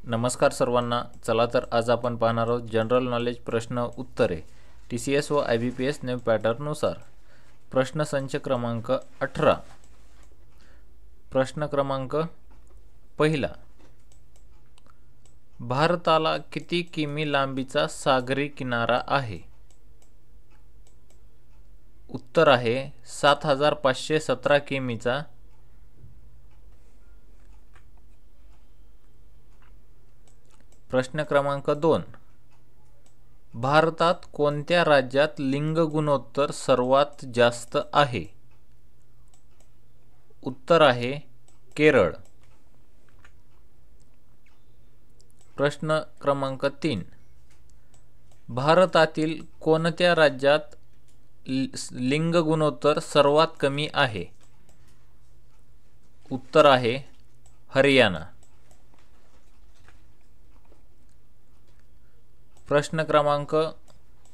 नमस्कार सर्वांना. चला तर आज आपण पाहणार आहोत जनरल नॉलेज प्रश्न उत्तरे TCS व IBPS न्यू पॅटर्ननुसार. प्रश्न संच क्रमांक 18. प्रश्न क्रमांक पहिला. भारताला किती किमी लांबीचा सागरी किनारा आहे? उत्तर आहे 7517 किमीचा. प्रश्न क्रमांक 2. भारतात कोणत्या राज्यात लिंग गुणोत्तर सर्वात जास्त आहे? उत्तर आहे केरळ. प्रश्न क्रमांक 3. भारतातील कोणत्या राज्यात लिंग गुणोत्तर सर्वात कमी आहे? उत्तर आहे हरियाणा. प्रश्न क्रमांक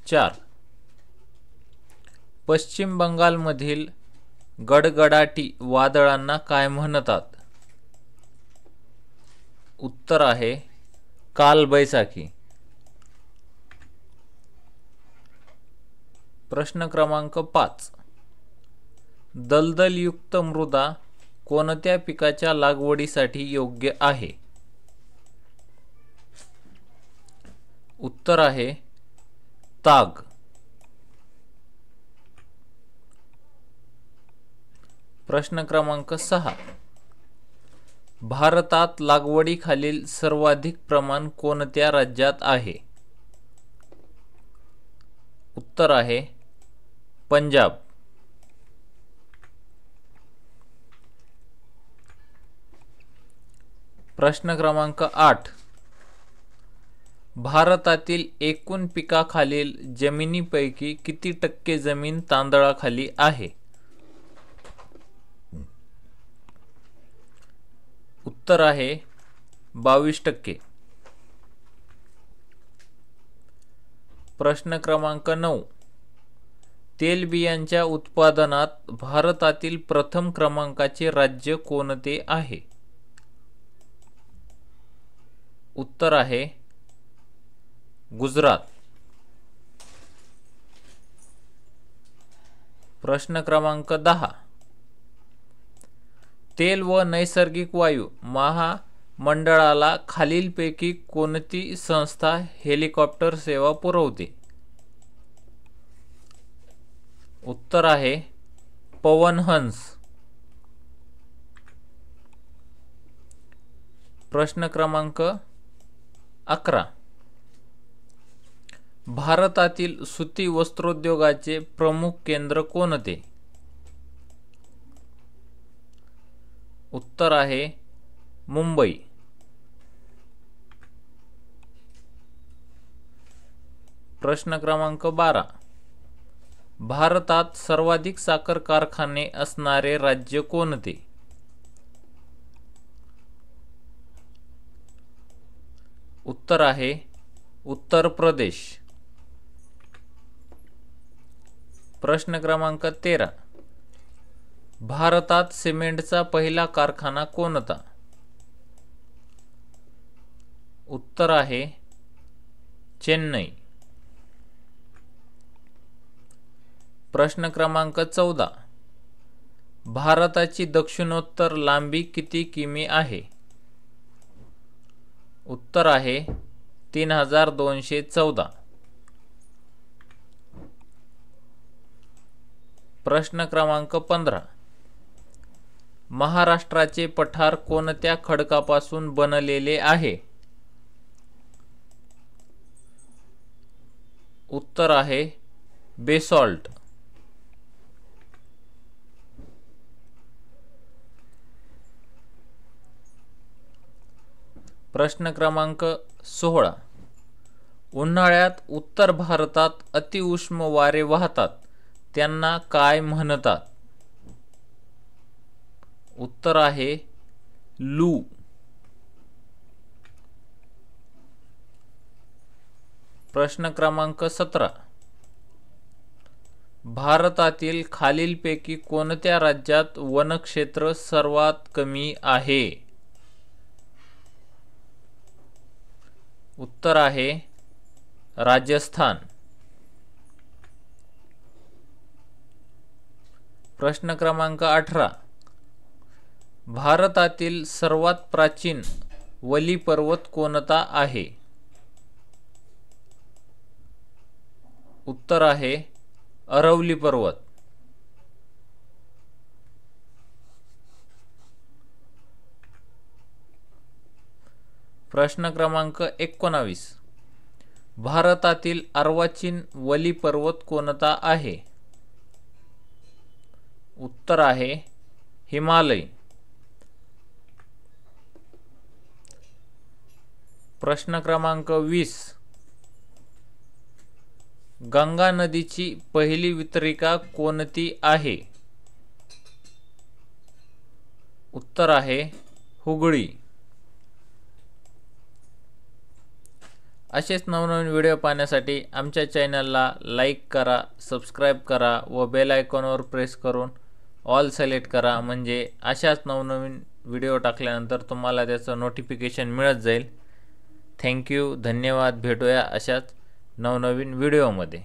4. पश्चिम बंगालमधील गडगडाटी वादळांना काय म्हणतात? उत्तर आहे कालबैसाखी. प्रश्न क्रमांक 5. दलदलयुक्त मृदा कोणत्या पिकाच्या लागवडीसाठी योग्य आहे? उत्तर आहे ताग. प्रश्न क्रमांक 6. भारतात लागवडीखालील सर्वाधिक प्रमाण कोणत्या राज्यात आहे? उत्तर आहे पंजाब. प्रश्न क्रमांक 8. भारतातील एकूण पिकाखालील जमिनीपैकी किती टक्के जमीन तांदळाखाली आहे? उत्तर आहे 22%. प्रश्न क्रमांक 9. तेलबियांच्या उत्पादनात भारतातील प्रथम क्रमांकाचे राज्य कोणते आहे? उत्तर आहे गुजरात. प्रश्न क्रमांक 10. तेल व नैसर्गिक वायू महामंडळाला खालीलपैकी कोणती संस्था हेलिकॉप्टर सेवा पुरवते? उत्तर आहे पवनहंस. प्रश्न क्रमांक 11. भारतातील सुती वस्त्रोद्योगाचे प्रमुख केंद्र कोणते? उत्तर आहे मुंबई. प्रश्न क्रमांक 12. भारतात सर्वाधिक साखर कारखाने असणारे राज्य कोणते? उत्तर आहे उत्तर प्रदेश. प्रश्न क्रमांक 13. भारतात सिमेंटचा पहिला कारखाना कोणता? उत्तर आहे चेन्नई. प्रश्न क्रमांक 14. भारताची दक्षिणोत्तर लांबी किती किमी आहे? उत्तर आहे 3214. प्रश्न क्रमांक 15. महाराष्ट्राचे पठार कोणत्या खडकापासून बनलेले आहे? उत्तर आहे बेसॉल्ट. प्रश्न क्रमांक 16. उन्हाळ्यात उत्तर भारतात अतिउष्ण वारे वाहतात त्यांना काय म्हणतात? उत्तर आहे लू. प्रश्न क्रमांक 17. भारतातील खालीलपैकी कोणत्या राज्यात वनक्षेत्र सर्वात कमी आहे? उत्तर आहे राजस्थान। प्रश्न क्रमांक 18, भारतातील सर्वात प्राचीन वली पर्वत कोणता आहे? उत्तर आहे अरवली पर्वत। प्रश्न क्रमांक 19, भारतातील अर्वाचीन वली पर्वत कोणता आहे? उत्तर आहे हिमालय। प्रश्न क्रमांक 20, गंगा नदीची पहिली वितरिका कोणती आहे? उत्तर आहे हुगळी। असेच नवनवीन व्हिडिओ पाहण्यासाठी आमच्या चॅनलला लाईक करा, सबस्क्राईब करा व बेल आयकॉनवर प्रेस करून ऑल सिलेक्ट करा, म्हणजे अशाच नवनवीन व्हिडिओ टाकल्यानंतर तुम्हाला त्याचं नोटिफिकेशन मिळत जाईल। थँक्यू, धन्यवाद। भेटूया अशाच नवनवीन व्हिडिओमध्ये।